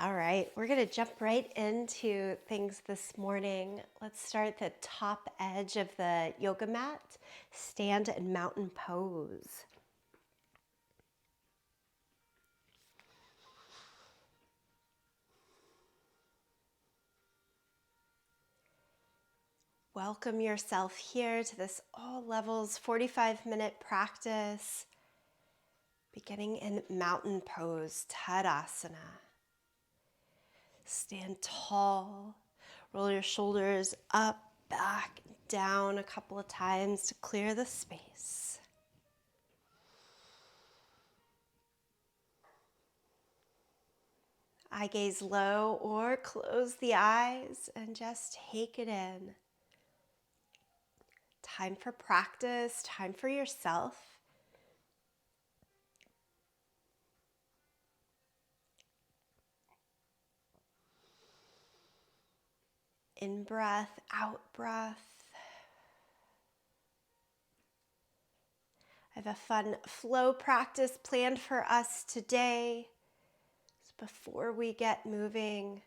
All right, we're going to jump right into things this morning. Let's start at the top edge of the yoga mat, stand and mountain pose. Welcome yourself here to this all levels 45-minute practice, beginning in mountain pose, Tadasana. Stand tall, roll your shoulders up, back, down a couple of times to clear the space. Eye gaze low or close the eyes and just take it in. Time for practice, time for yourself. In breath, out breath. I have a fun flow practice planned for us today. So before we get moving,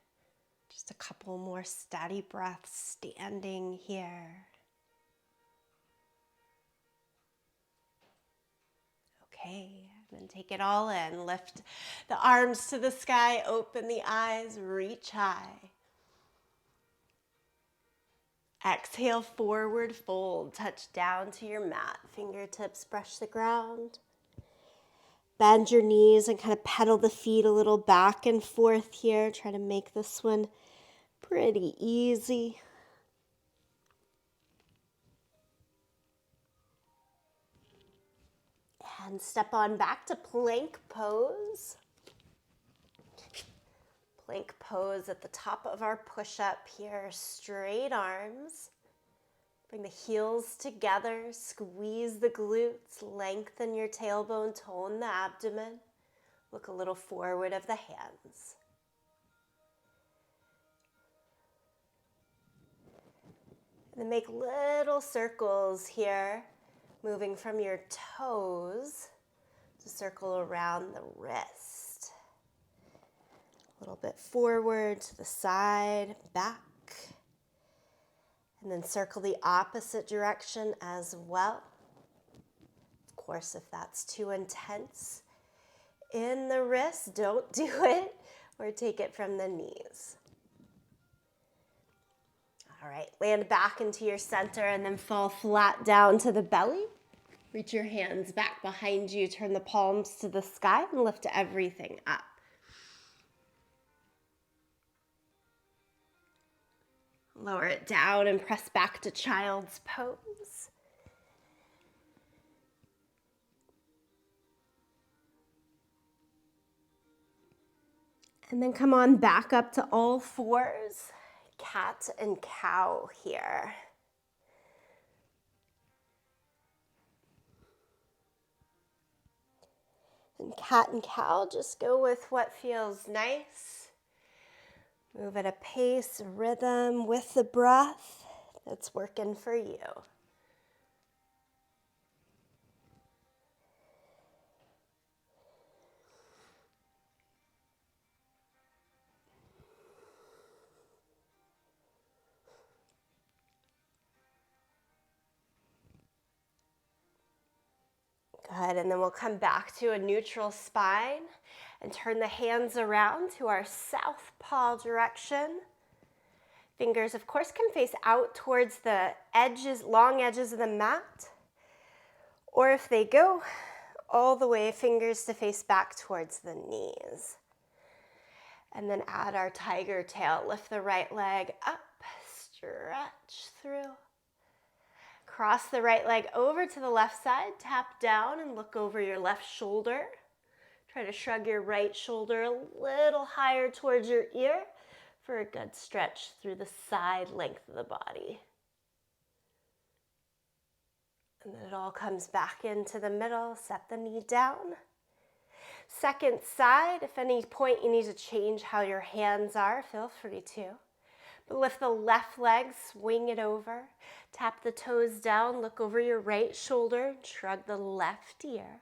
just a couple more steady breaths standing here. Okay, and then take it all in. Lift the arms to the sky, open the eyes, reach high. Exhale, forward fold, touch down to your mat. Fingertips brush the ground. Bend your knees and kind of pedal the feet a little back and forth here. Try to make this one pretty easy. And step on back to plank pose. Plank pose at the top of our push-up here. Straight arms. Bring the heels together. Squeeze the glutes. Lengthen your tailbone. Tone the abdomen. Look a little forward of the hands. And then make little circles here, moving from your toes to circle around the wrist. A little bit forward, to the side, back. And then circle the opposite direction as well. Of course, if that's too intense in the wrist, don't do it, or take it from the knees. All right, land back into your center and then fall flat down to the belly. Reach your hands back behind you, turn the palms to the sky and lift everything up. Lower it down and press back to child's pose. And then come on back up to all fours, cat and cow here. And cat and cow, just go with what feels nice. Move at a pace, rhythm with the breath that's working for you. Good, and then we'll come back to a neutral spine and turn the hands around to our southpaw direction. Fingers, of course, can face out towards the edges, long edges of the mat. Or if they go all the way, fingers to face back towards the knees. And then add our tiger tail. Lift the right leg up, stretch through. Cross the right leg over to the left side, tap down and look over your left shoulder. Try to shrug your right shoulder a little higher towards your ear for a good stretch through the side length of the body. And then it all comes back into the middle, set the knee down. Second side, if any point you need to change how your hands are, feel free to. But lift the left leg, swing it over, tap the toes down, look over your right shoulder, shrug the left ear.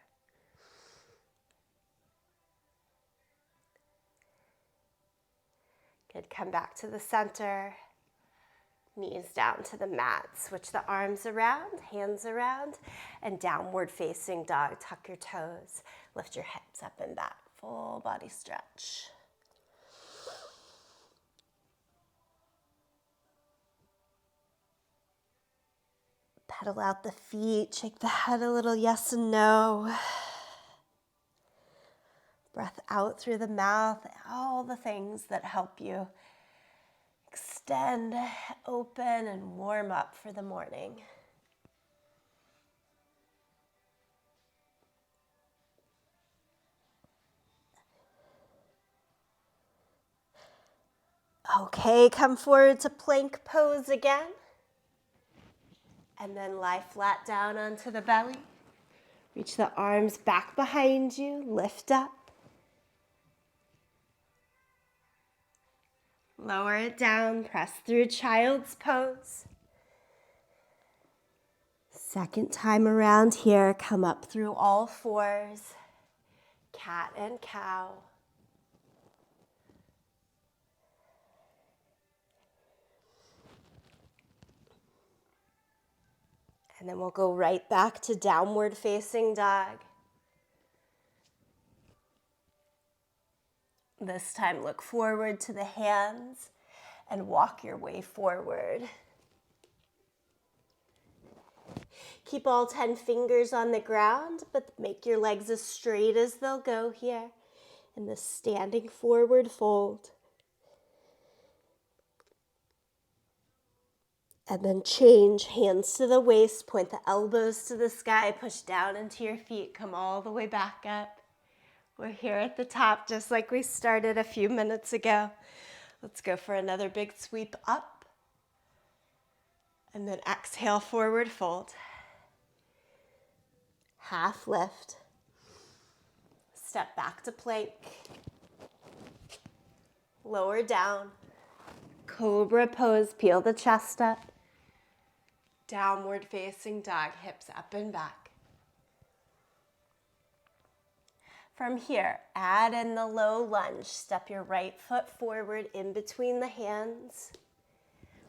Good, come back to the center. Knees down to the mat. Switch the arms around, hands around, and downward facing dog. Tuck your toes. Lift your hips up and back. Full body stretch. Pedal out the feet. Shake the head a little, yes and no. Breath out through the mouth. All the things that help you extend, open, and warm up for the morning. Okay, come forward to plank pose again. And then lie flat down onto the belly. Reach the arms back behind you, lift up. Lower it down, press through child's pose. Second time around here, come up through all fours, cat and cow. And then we'll go right back to downward facing dog. This time look forward to the hands and walk your way forward. Keep all 10 fingers on the ground, but make your legs as straight as they'll go here in the standing forward fold. And then change, hands to the waist, point the elbows to the sky, push down into your feet, come all the way back up. We're here at the top just like we started a few minutes ago. Let's go for another big sweep up. And then exhale, forward fold. Half lift. Step back to plank. Lower down. Cobra pose, peel the chest up. Downward facing dog, hips up and back. From here, add in the low lunge. Step your right foot forward in between the hands.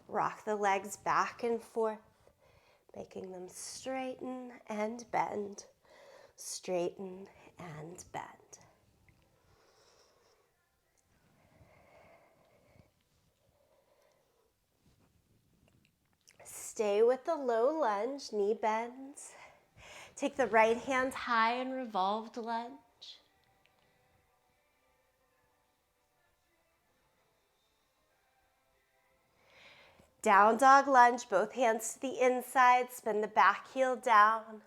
Rock the legs back and forth, making them straighten and bend. Straighten and bend. Stay with the low lunge, knee bends. Take the right hand high and revolved lunge. Down dog lunge, both hands to the inside, spin the back heel down.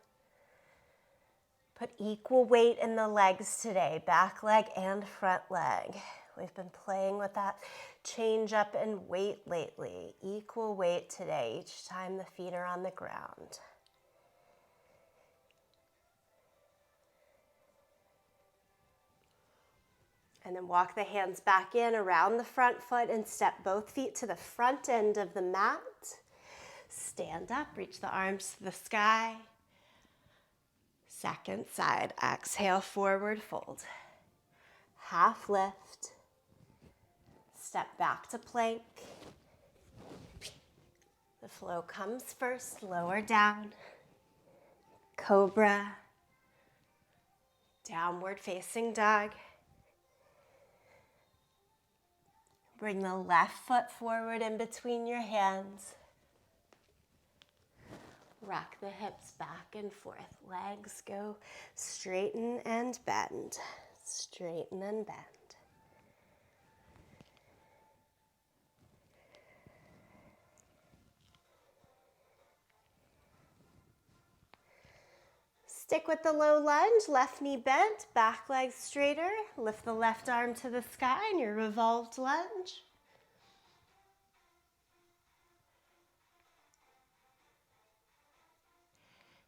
Put equal weight in the legs today, back leg and front leg. We've been playing with that change up in weight lately. Equal weight today, each time the feet are on the ground. And then walk the hands back in around the front foot and step both feet to the front end of the mat. Stand up, reach the arms to the sky. Second side, exhale, forward fold. Half lift. Step back to plank. The flow comes first, lower down. Cobra. Downward facing dog. Bring the left foot forward in between your hands. Rock the hips back and forth. Legs go straighten and bend. Straighten and bend. Stick with the low lunge, left knee bent, back leg straighter. Lift the left arm to the sky in your revolved lunge.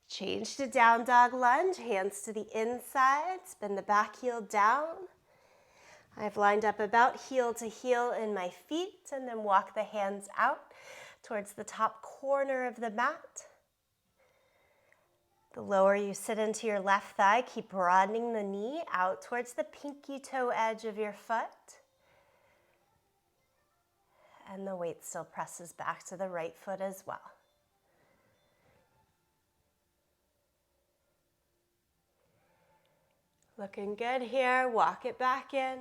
Change to down dog lunge, hands to the inside, spin the back heel down. I've lined up about heel to heel in my feet and then walk the hands out towards the top corner of the mat. The lower you sit into your left thigh, keep broadening the knee out towards the pinky toe edge of your foot. And the weight still presses back to the right foot as well. Looking good here. Walk it back in,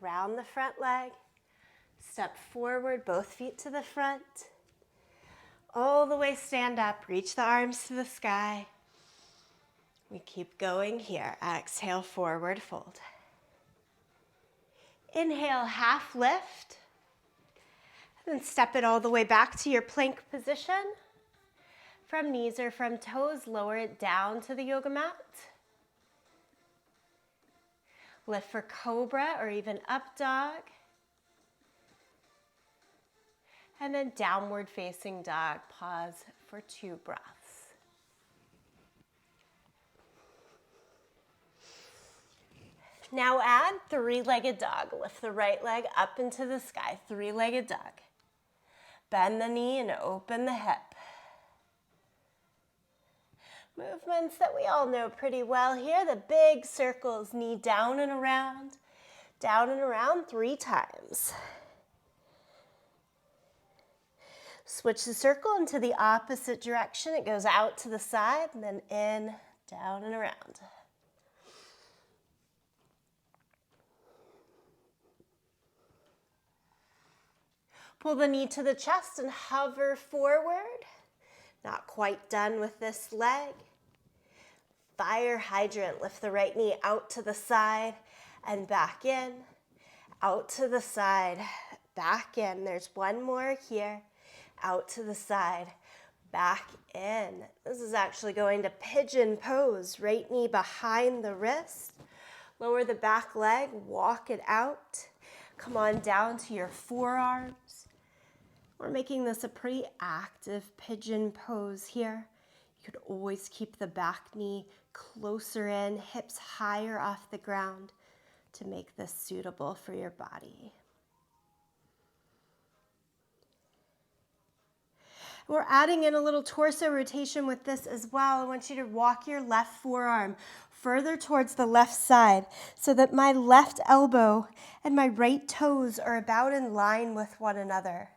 around the front leg. Step forward, both feet to the front. All the way stand up, reach the arms to the sky. We keep going here. Exhale, forward fold. Inhale, half lift. Then step it all the way back to your plank position. From knees or from toes, lower it down to the yoga mat. Lift for cobra or even up dog. And then downward facing dog. Pause for 2 breaths. Now add 3-legged dog. Lift the right leg up into the sky. 3-legged dog. Bend the knee and open the hip. Movements that we all know pretty well here. The big circles, knee down and around 3 times. Switch the circle into the opposite direction. It goes out to the side and then in, down and around. Pull the knee to the chest and hover forward. Not quite done with this leg. Fire hydrant, lift the right knee out to the side and back in. Out to the side, back in. There's one more here. Out to the side, back in. This is actually going to pigeon pose. Right knee behind the wrist. Lower the back leg, walk it out. Come on down to your forearms. We're making this a pretty active pigeon pose here. You could always keep the back knee closer in, hips higher off the ground to make this suitable for your body. We're adding in a little torso rotation with this as well. I want you to walk your left forearm further towards the left side so that my left elbow and my right toes are about in line with one another.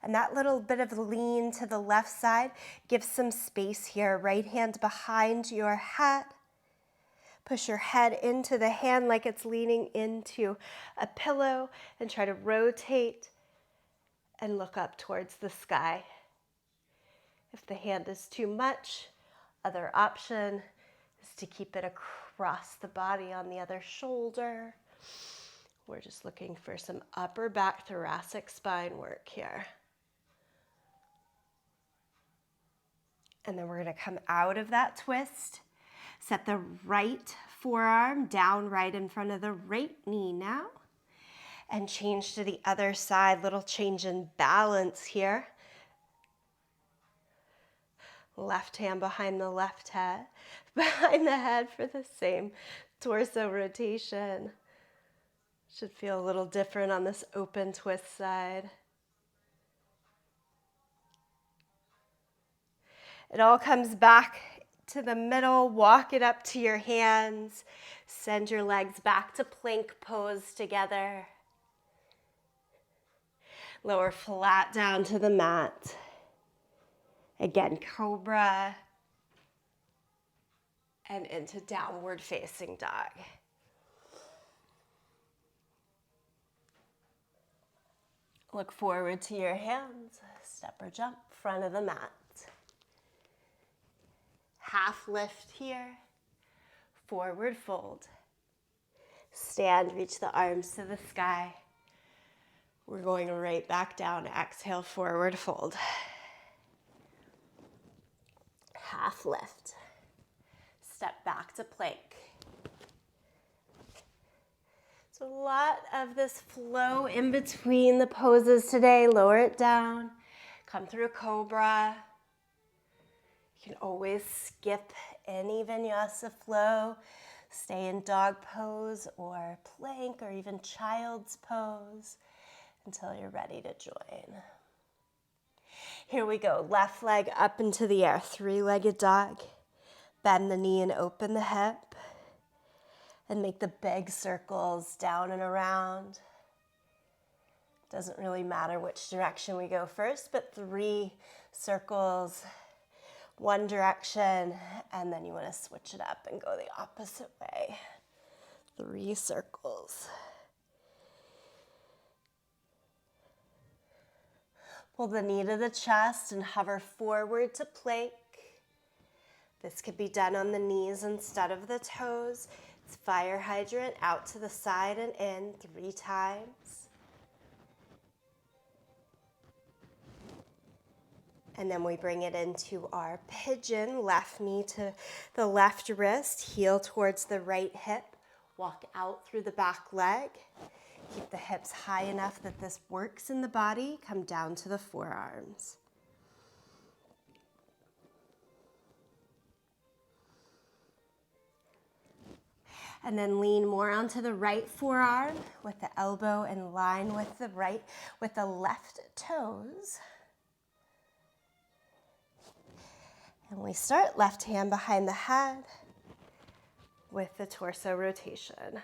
And that little bit of lean to the left side gives some space here. Right hand behind your head. Push your head into the hand like it's leaning into a pillow and try to rotate and look up towards the sky. If the hand is too much, other option is to keep it across the body on the other shoulder. We're just looking for some upper back thoracic spine work here. And then we're going to come out of that twist. Set the right forearm down right in front of the right knee now. And change to the other side. Little change in balance here. Left hand behind the left head. Behind the head for the same torso rotation. Should feel a little different on this open twist side. It all comes back to the middle. Walk it up to your hands. Send your legs back to plank pose together. Lower flat down to the mat. Again, cobra. And into downward facing dog. Look forward to your hands. Step or jump, front of the mat. Half lift here, forward fold. Stand, reach the arms to the sky. We're going right back down, exhale, forward fold. Half lift. Step back to plank. So a lot of this flow in between the poses today. Lower it down, come through cobra. You can always skip any vinyasa flow, stay in dog pose or plank or even child's pose until you're ready to join. Here we go, left leg up into the air, 3-legged dog. Bend the knee and open the hip and make the big circles down and around. Doesn't really matter which direction we go first, but 3 circles, one direction, and then you want to switch it up and go the opposite way. 3 circles. Pull the knee to the chest and hover forward to plank. This could be done on the knees instead of the toes. It's fire hydrant, out to the side and in 3 times. And then we bring it into our pigeon, left knee to the left wrist, heel towards the right hip. Walk out through the back leg. Keep the hips high enough that this works in the body. Come down to the forearms. And then lean more onto the right forearm with the elbow in line with the left toes. And we start left hand behind the head with the torso rotation.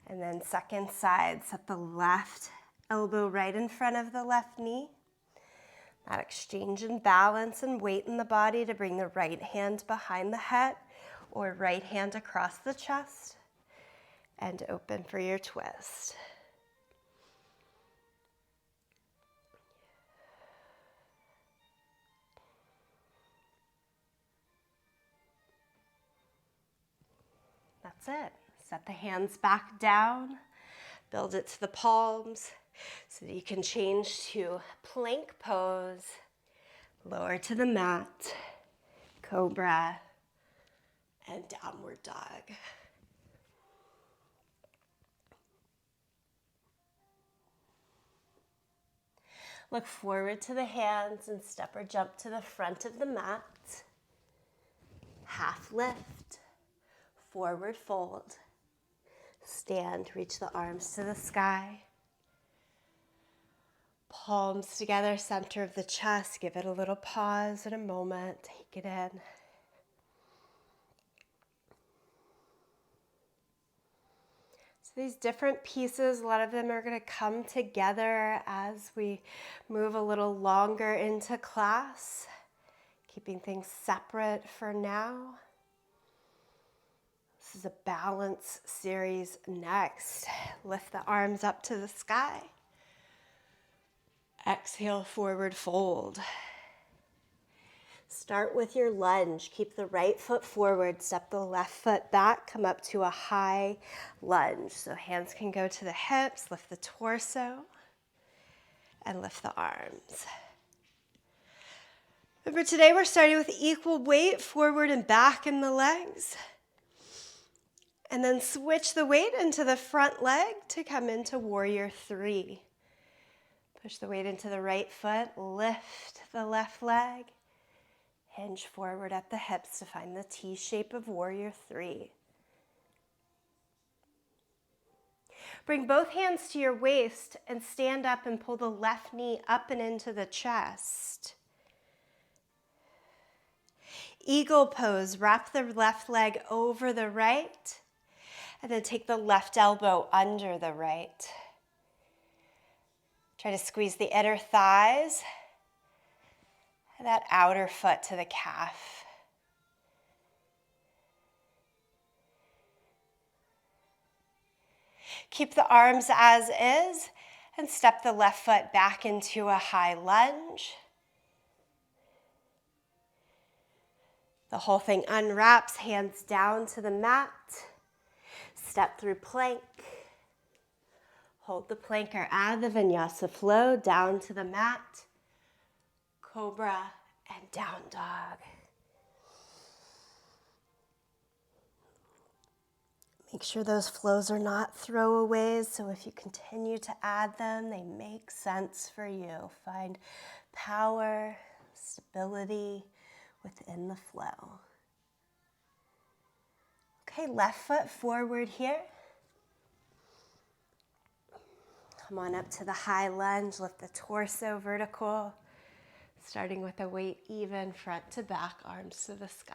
And then second side, set the left elbow right in front of the left knee. That exchange in balance and weight in the body to bring the right hand behind the head or right hand across the chest and open for your twist. That's it. Set the hands back down, build it to the palms so that you can change to plank pose, lower to the mat, cobra, and downward dog. Look forward to the hands and step or jump to the front of the mat. Half lift, forward fold. Stand, reach the arms to the sky. Palms together, center of the chest. Give it a little pause and a moment. Take it in. So these different pieces, a lot of them are going to come together as we move a little longer into class, keeping things separate for now. This is a balance series next. Lift the arms up to the sky. Exhale, forward fold. Start with your lunge. Keep the right foot forward, step the left foot back, come up to a high lunge. So hands can go to the hips, lift the torso, and lift the arms. Remember, today we're starting with equal weight forward and back in the legs. And then switch the weight into the front leg to come into warrior 3. Push the weight into the right foot, lift the left leg, hinge forward at the hips to find the T shape of warrior 3. Bring both hands to your waist and stand up and pull the left knee up and into the chest. Eagle pose, wrap the left leg over the right. And then take the left elbow under the right. Try to squeeze the inner thighs and that outer foot to the calf. Keep the arms as is and step the left foot back into a high lunge. The whole thing unwraps, hands down to the mat. Step through plank. Hold the plank or add the vinyasa flow down to the mat. Cobra and down dog. Make sure those flows are not throwaways, so if you continue to add them, they make sense for you. Find power, stability within the flow. Okay, left foot forward here. Come on up to the high lunge, lift the torso vertical. Starting with a weight even front to back, arms to the sky.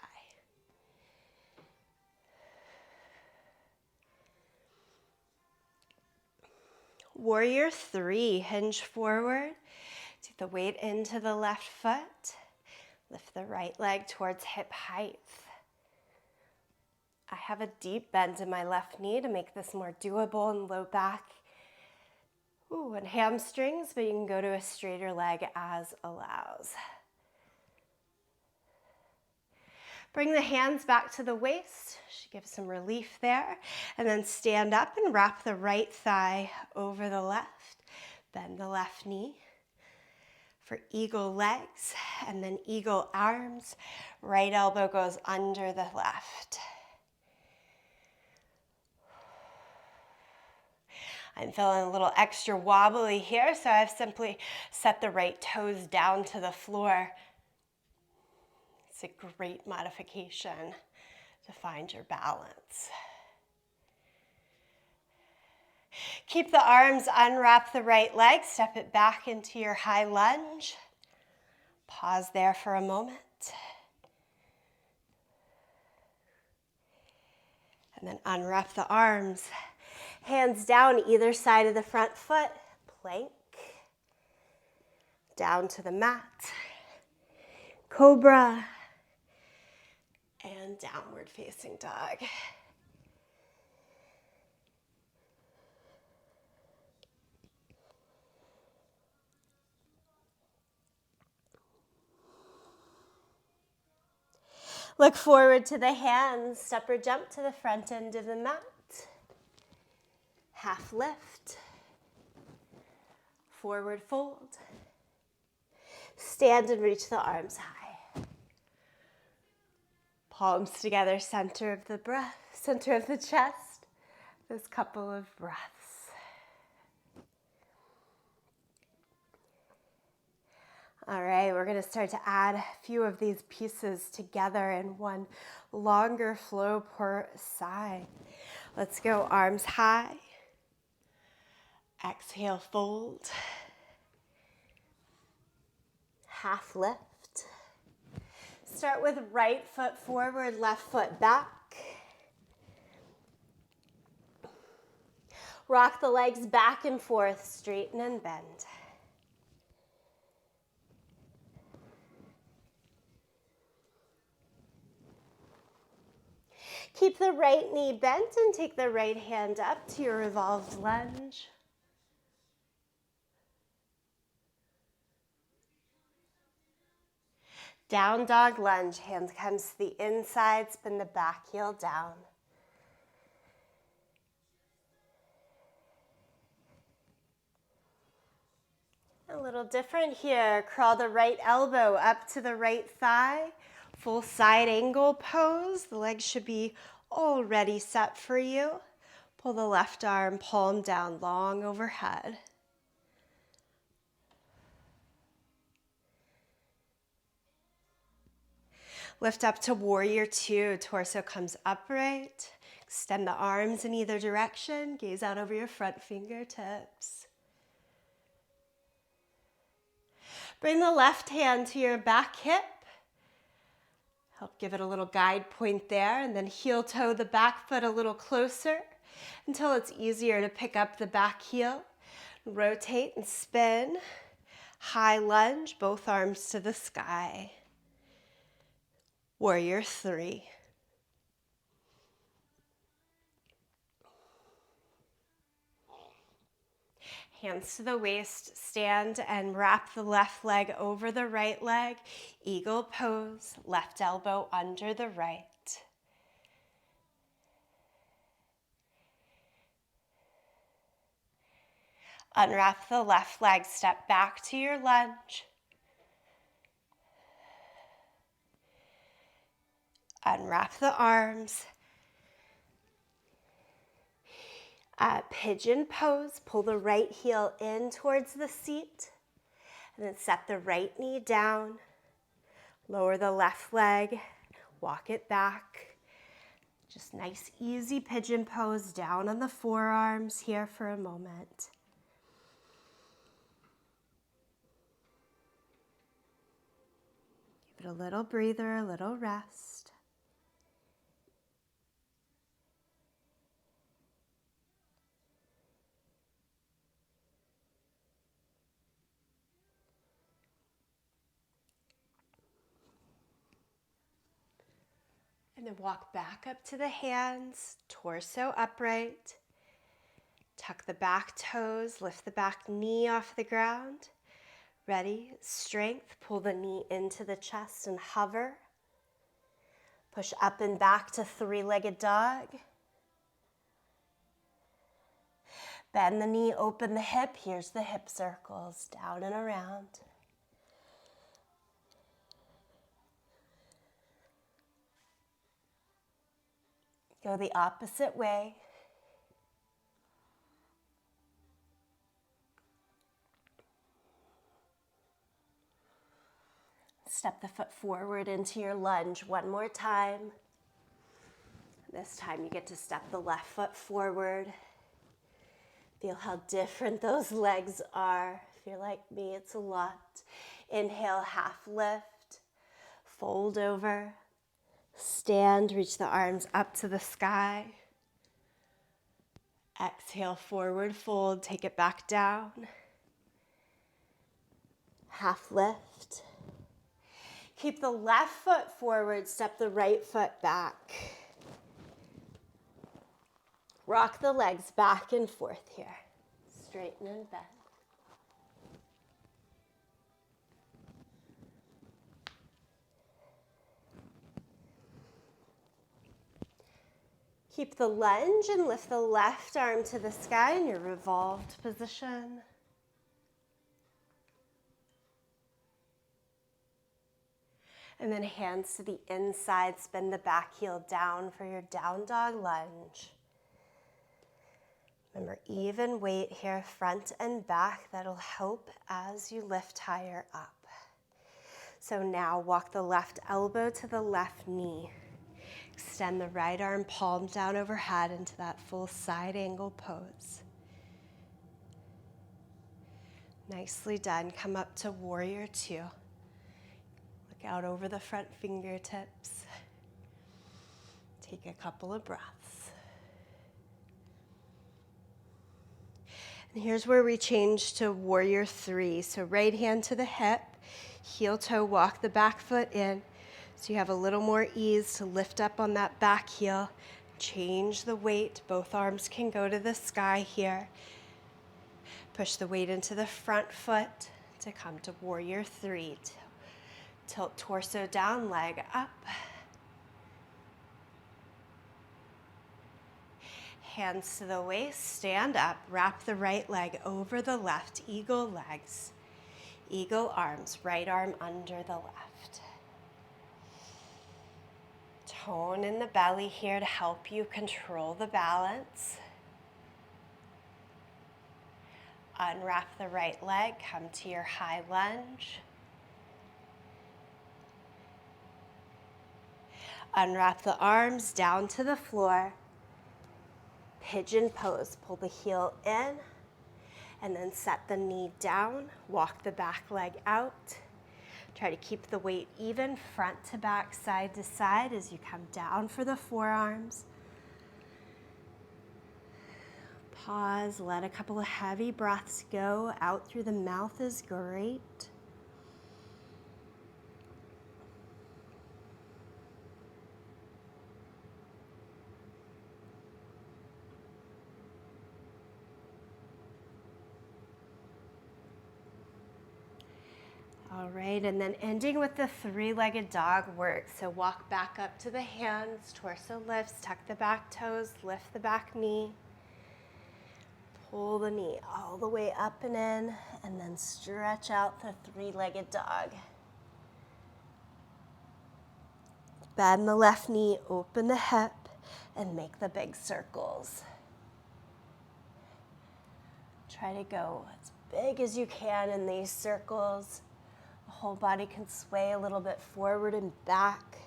Warrior 3, hinge forward. Take the weight into the left foot. Lift the right leg towards hip height. I have a deep bend in my left knee to make this more doable in low back. And hamstrings, but you can go to a straighter leg as allows. Bring the hands back to the waist. Should give some relief there. And then stand up and wrap the right thigh over the left. Bend the left knee. For eagle legs and then eagle arms, right elbow goes under the left. I'm feeling a little extra wobbly here, so I've simply set the right toes down to the floor. It's a great modification to find your balance. Keep the arms, unwrap the right leg, step it back into your high lunge. Pause there for a moment. And then unwrap the arms. Hands down either side of the front foot. Plank. Down to the mat. Cobra. And downward facing dog. Look forward to the hands. Step or jump to the front end of the mat. Half lift. Forward fold. Stand and reach the arms high. Palms together, center of the breath, center of the chest. This couple of breaths. All right, we're going to start to add a few of these pieces together in one longer flow per side. Let's go arms high. Exhale, fold. Half lift. Start with right foot forward, left foot back. Rock the legs back and forth, straighten and bend. Keep the right knee bent and take the right hand up to your revolved lunge. Down dog lunge, hand comes to the inside, spin the back heel down. A little different here. Crawl the right elbow up to the right thigh. Full side angle pose. The legs should be already set for you. Pull the left arm, palm down, long overhead. Lift up to warrior 2. Torso comes upright. Extend the arms in either direction. Gaze out over your front fingertips. Bring the left hand to your back hip. Help give it a little guide point there, and then heel toe the back foot a little closer until it's easier to pick up the back heel. Rotate and spin. High lunge, both arms to the sky. Warrior 3. Hands to the waist, stand and wrap the left leg over the right leg. Eagle pose, left elbow under the right. Unwrap the left leg, step back to your lunge. Unwrap the arms. Pigeon pose, pull the right heel in towards the seat, and then set the right knee down. Lower the left leg, walk it back. Just nice, easy pigeon pose down on the forearms here for a moment. Give it a little breather, a little rest. And then walk back up to the hands, torso upright. Tuck the back toes, lift the back knee off the ground. Ready, strength, pull the knee into the chest and hover. Push up and back to three-legged dog. Bend the knee, open the hip. Here's the hip circles, down and around. Go the opposite way. Step the foot forward into your lunge one more time. This time you get to step the left foot forward. Feel how different those legs are. If you're like me, it's a lot. Inhale, half lift. Fold over. Stand, reach the arms up to the sky. Exhale, forward fold, take it back down. Half lift. Keep the left foot forward, step the right foot back. Rock the legs back and forth here. Straighten and bend. Keep the lunge and lift the left arm to the sky in your revolved position. And then hands to the inside, spin the back heel down for your down dog lunge. Remember, even weight here, front and back, that'll help as you lift higher up. So now walk the left elbow to the left knee. Extend the right arm, palm down overhead into that full side angle pose. Nicely done. Come up to warrior two. Look out over the front fingertips. Take a couple of breaths. And here's where we change to warrior three. So right hand to the hip, heel toe, walk the back foot in. So you have a little more ease to lift up on that back heel. Change the weight. Both arms can go to the sky here. Push the weight into the front foot to come to warrior three. Tilt torso down, leg up. Hands to the waist, stand up, wrap the right leg over the left, eagle legs. Eagle arms, right arm under the left. Tone in the belly here to help you control the balance. Unwrap the right leg, come to your high lunge. Unwrap the arms down to the floor. Pigeon pose, pull the heel in, and then set the knee down, walk the back leg out. Try to keep the weight even, front to back, side to side as you come down for the forearms. Pause, let a couple of heavy breaths go. Out through the mouth is great. All right, and then ending with the three-legged dog work. So walk back up to the hands, torso lifts, tuck the back toes, lift the back knee. Pull the knee all the way up and in, and then stretch out the three-legged dog. Bend the left knee, open the hip, and make the big circles. Try to go as big as you can in these circles. The whole body can sway a little bit forward and back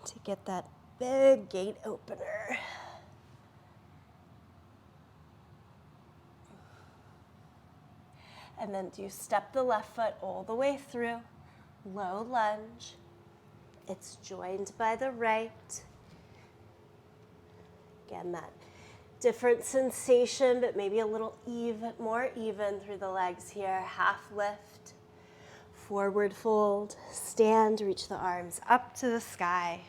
to get that big gate opener. And then do step the left foot all the way through, low lunge. It's joined by the right. Again, that different sensation, but maybe a little more even through the legs here. Half lift, forward fold, stand, reach the arms up to the sky.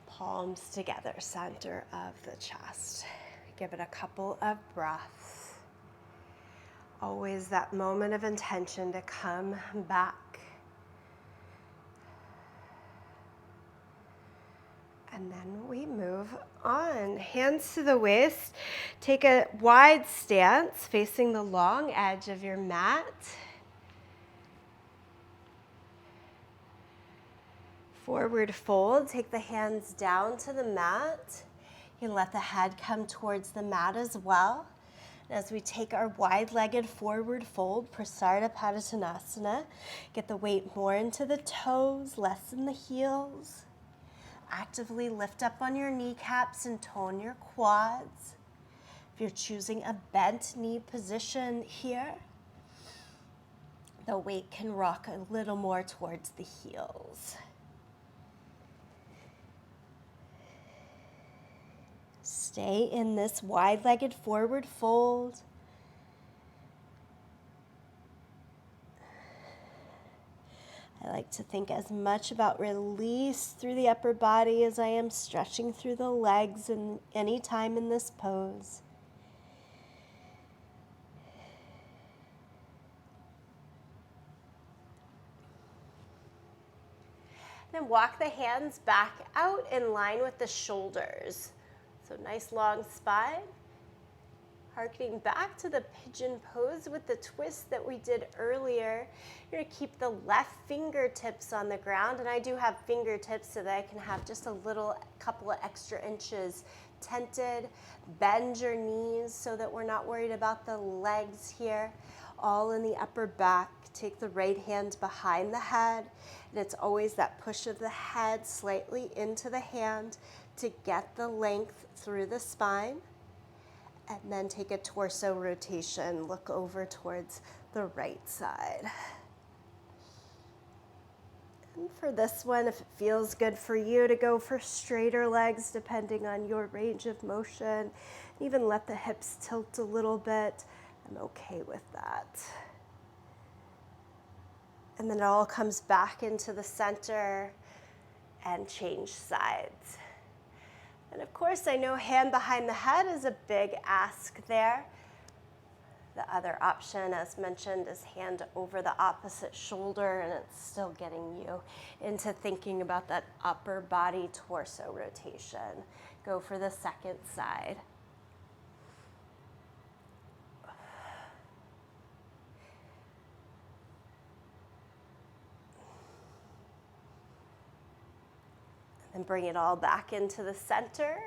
Palms together, center of the chest. Give it a couple of breaths. Always that moment of intention to come back. And then we move on. Hands to the waist. Take a wide stance facing the long edge of your mat. Forward fold. Take the hands down to the mat. You can let the head come towards the mat as well. As we take our wide-legged forward fold, Prasarita Padottanasana, get the weight more into the toes, less in the heels. Actively lift up on your kneecaps and tone your quads. If you're choosing a bent knee position here, the weight can rock a little more towards the heels. Stay in this wide-legged forward fold. I like to think as much about release through the upper body as I am stretching through the legs in any time in this pose. Then walk the hands back out in line with the shoulders. So nice long spine. Harkening back to the pigeon pose with the twist that we did earlier. You're going to keep the left fingertips on the ground, and I do have fingertips so that I can have just a couple of extra inches tented. Bend your knees so that we're not worried about the legs here. All in the upper back. Take the right hand behind the head, and it's always that push of the head slightly into the hand to get the length through the spine. And then take a torso rotation. Look over towards the right side. And for this one, if it feels good for you to go for straighter legs, depending on your range of motion, even let the hips tilt a little bit, I'm okay with that. And then it all comes back into the center and change sides. And of course, I know hand behind the head is a big ask there. The other option, as mentioned, is hand over the opposite shoulder, and it's still getting you into thinking about that upper body torso rotation. Go for the second side. And bring it all back into the center.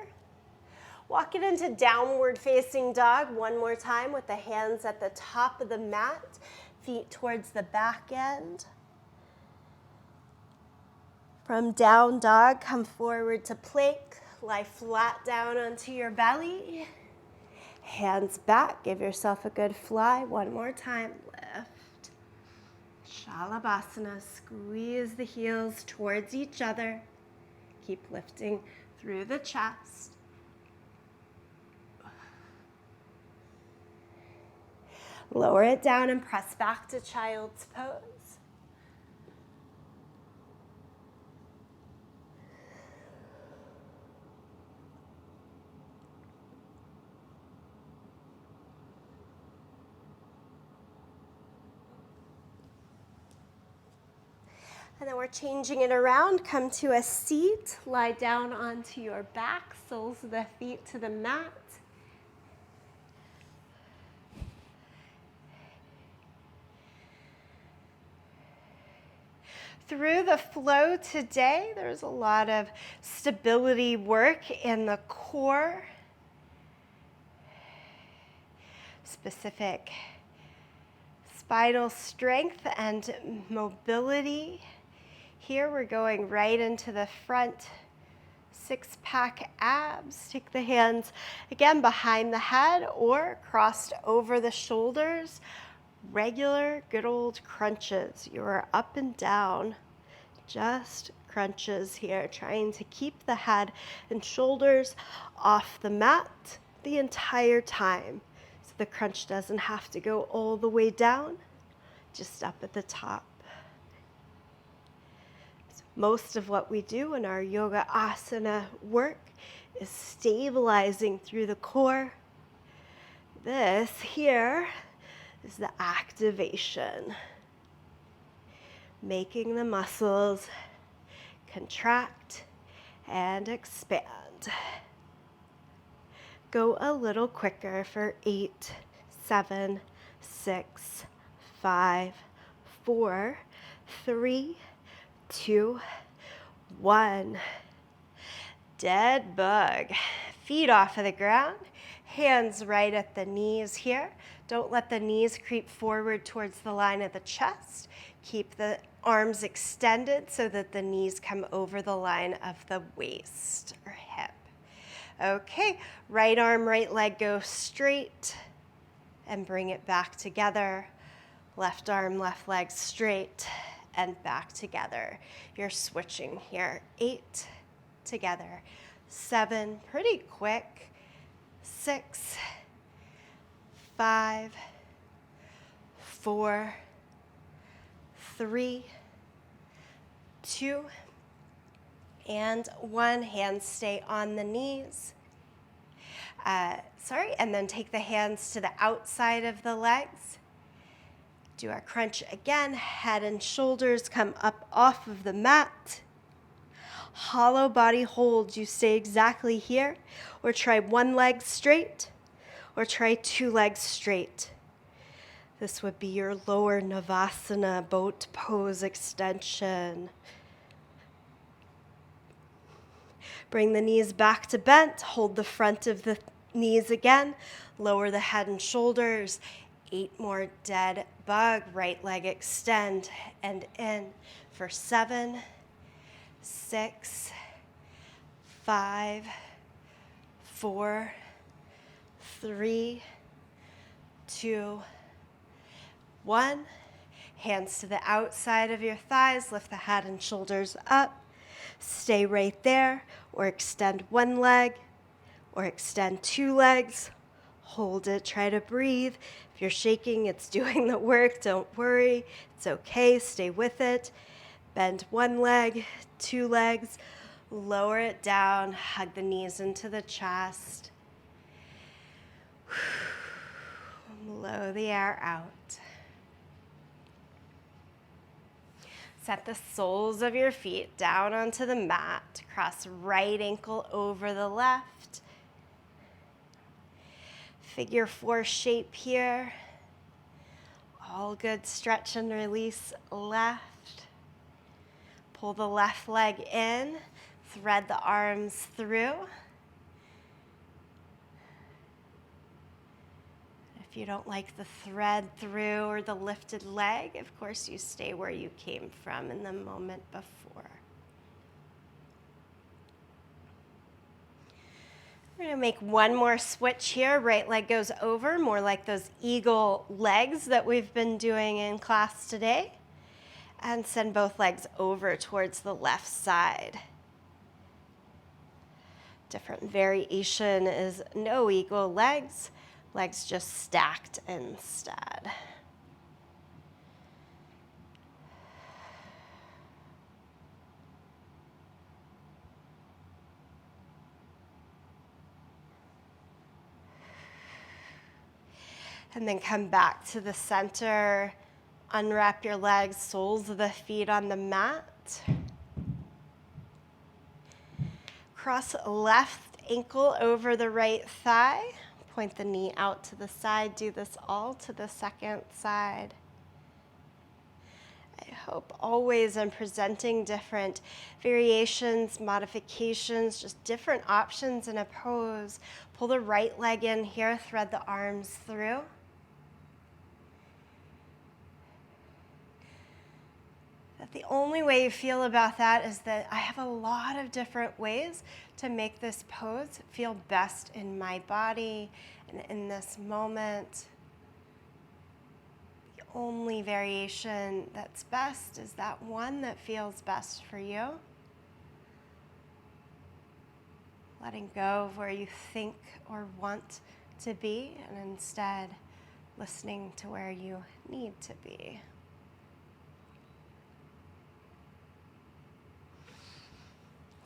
Walk it into downward facing dog one more time with the hands at the top of the mat, feet towards the back end. From down dog, come forward to plank, lie flat down onto your belly. Hands back, give yourself a good fly. One more time, lift. Shalabhasana, squeeze the heels towards each other. Keep lifting through the chest. Lower it down and press back to child's pose. And then we're changing it around. Come to a seat. Lie down onto your back, soles of the feet to the mat. Through the flow today, there's a lot of stability work in the core, specific spinal strength and mobility. Here we're going right into the front Six-pack abs. Take the hands again behind the head or crossed over the shoulders. Regular good old crunches. You are up and down, just crunches here, trying to keep the head and shoulders off the mat the entire time. So the crunch doesn't have to go all the way down, just up at the top. Most of what we do in our yoga asana work is stabilizing through the core. This here is the activation, making the muscles contract and expand. Go a little quicker for 8, 7, 6, 5, 4, 3, 2, 1. Dead bug. Feet off of the ground, hands right at the knees here. Don't let the knees creep forward towards the line of the chest. Keep the arms extended so that the knees come over the line of the waist or hip. Okay, right arm, right leg go straight and bring it back together. Left arm, left leg straight and back together. You're switching here. 8 together. 7, pretty quick. 6, 5, 4, 3, 2, and 1. Hands stay on the knees. And then take the hands to the outside of the legs. Do our crunch again. Head and shoulders come up off of the mat. Hollow body hold. You stay exactly here, or try one leg straight, or try 2 legs straight. This would be your lower Navasana boat pose extension. Bring the knees back to bent. Hold the front of the knees again. Lower the head and shoulders. 8 more dead bug. Right leg extend and in for 7, 6, 5, 4, 3, 2, 1. Hands to the outside of your thighs. Lift the head and shoulders up. Stay right there, or extend 1 leg, or extend 2 legs. Hold it, try to breathe. If you're shaking, it's doing the work. Don't worry, it's okay, stay with it. Bend 1 leg, 2 legs, lower it down, hug the knees into the chest. Blow the air out. Set the soles of your feet down onto the mat. Cross right ankle over the left. Figure 4 shape here. All good. Stretch and release left. Pull the left leg in. Thread the arms through. If you don't like the thread through or the lifted leg, of course you stay where you came from in the moment before. We're going to make one more switch here. Right leg goes over, more like those eagle legs that we've been doing in class today. And send both legs over towards the left side. Different variation is no eagle legs. Legs just stacked instead. And then come back to the center. Unwrap your legs, soles of the feet on the mat. Cross left ankle over the right thigh. Point the knee out to the side. Do this all to the second side. I hope always I'm presenting different variations, modifications, just different options in a pose. Pull the right leg in here, thread the arms through. That the only way you feel about that is that I have a lot of different ways to make this pose feel best in my body and in this moment. The only variation that's best is that one that feels best for you. Letting go of where you think or want to be, and instead listening to where you need to be.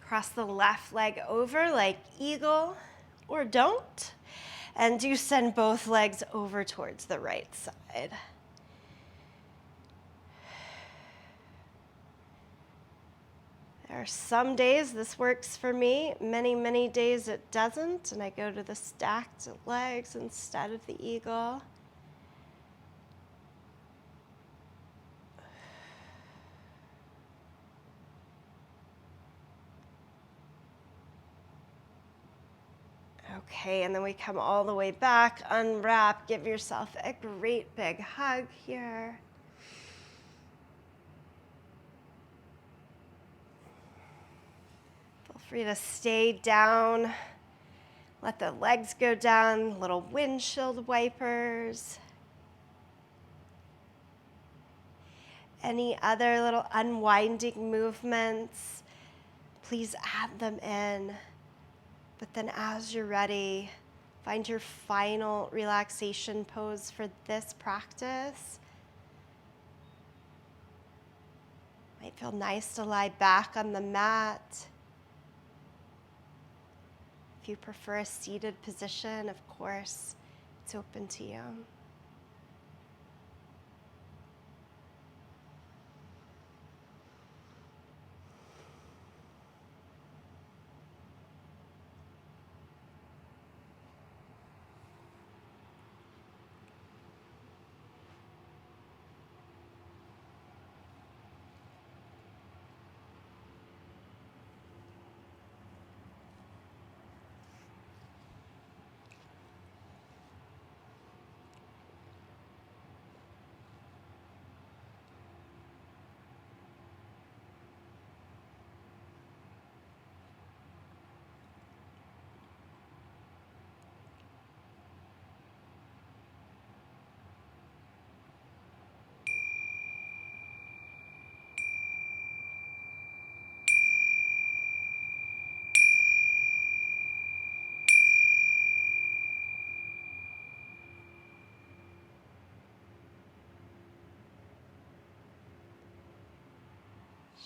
Cross the left leg over like eagle, or don't. And do send both legs over towards the right side. There are some days this works for me, many days it doesn't, and I go to the stacked legs instead of the eagle. Okay, and then we come all the way back, unwrap, give yourself a great big hug here. Feel free to stay down. Let the legs go down, little windshield wipers. Any other little unwinding movements, please add them in. But then as you're ready, find your final relaxation pose for this practice. Might feel nice to lie back on the mat. If you prefer a seated position, of course, it's open to you.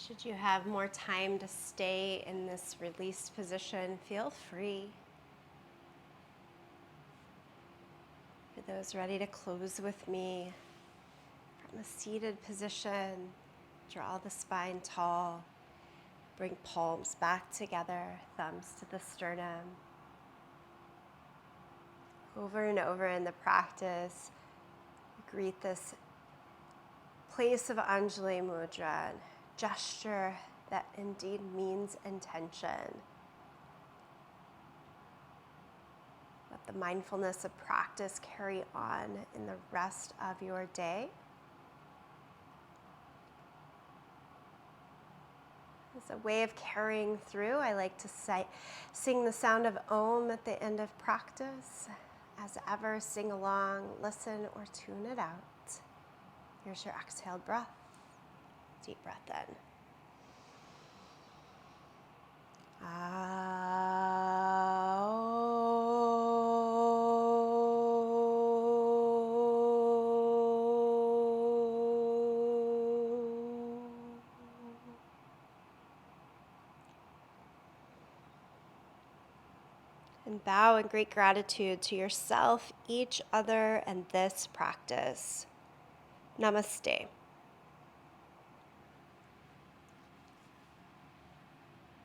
Should you have more time to stay in this released position, feel free. For those ready to close with me, from a seated position, draw the spine tall, bring palms back together, thumbs to the sternum. Over and over in the practice, greet this place of Anjali Mudra, gesture that indeed means intention. Let the mindfulness of practice carry on in the rest of your day. As a way of carrying through, I like to sing the sound of Om at the end of practice. As ever, sing along, listen, or tune it out. Here's your exhaled breath. Deep breath in. And bow in great gratitude to yourself, each other, and this practice. Namaste.